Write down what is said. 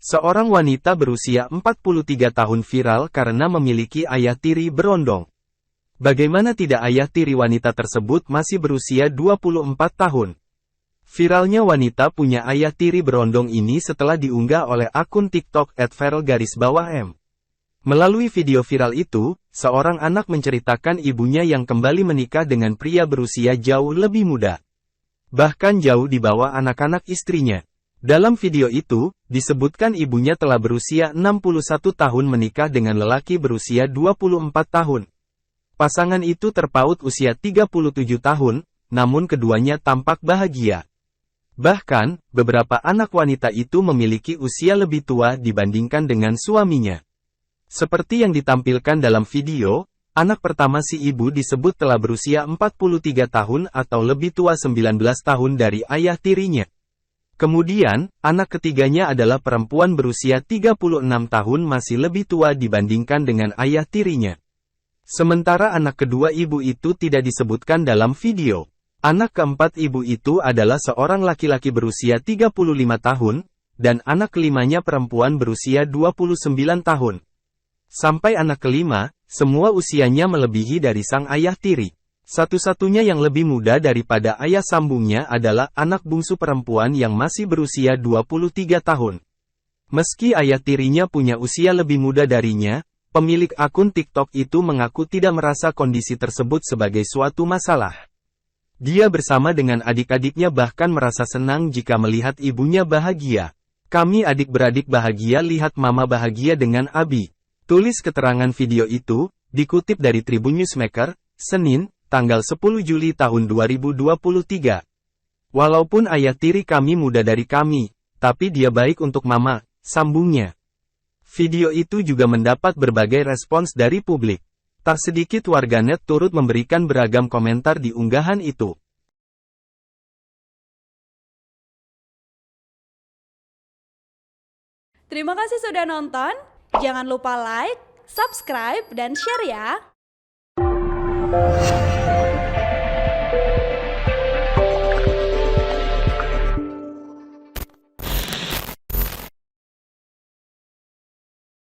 Seorang wanita berusia 43 tahun viral karena memiliki ayah tiri berondong. Bagaimana tidak ayah tiri wanita tersebut masih berusia 24 tahun? Viralnya wanita punya ayah tiri berondong ini setelah diunggah oleh akun TikTok @viral_m. Melalui video viral itu, seorang anak menceritakan ibunya yang kembali menikah dengan pria berusia jauh lebih muda. Bahkan jauh di bawah anak-anak istrinya. Dalam video itu, disebutkan ibunya telah berusia 61 tahun menikah dengan lelaki berusia 24 tahun. Pasangan itu terpaut usia 37 tahun, namun keduanya tampak bahagia. Bahkan, beberapa anak wanita itu memiliki usia lebih tua dibandingkan dengan suaminya. Seperti yang ditampilkan dalam video, anak pertama si ibu disebut telah berusia 43 tahun atau lebih tua 19 tahun dari ayah tirinya. Kemudian, anak ketiganya adalah perempuan berusia 36 tahun masih lebih tua dibandingkan dengan ayah tirinya. Sementara anak kedua ibu itu tidak disebutkan dalam video. Anak keempat ibu itu adalah seorang laki-laki berusia 35 tahun, dan anak kelimanya perempuan berusia 29 tahun. Sampai anak kelima, semua usianya melebihi dari sang ayah tiri. Satu-satunya yang lebih muda daripada ayah sambungnya adalah anak bungsu perempuan yang masih berusia 23 tahun. Meski ayah tirinya punya usia lebih muda darinya, pemilik akun TikTok itu mengaku tidak merasa kondisi tersebut sebagai suatu masalah. Dia bersama dengan adik-adiknya bahkan merasa senang jika melihat ibunya bahagia. Kami adik-beradik bahagia lihat mama bahagia dengan Abi. Tulis keterangan video itu, dikutip dari Tribun Newsmaker, Senin, tanggal 10 Juli tahun 2023. Walaupun ayah tiri kami muda dari kami, tapi dia baik untuk mama, sambungnya. Video itu juga mendapat berbagai respons dari publik. Tak sedikit warganet turut memberikan beragam komentar di unggahan itu. Terima kasih sudah nonton. Jangan lupa like, subscribe, dan share ya.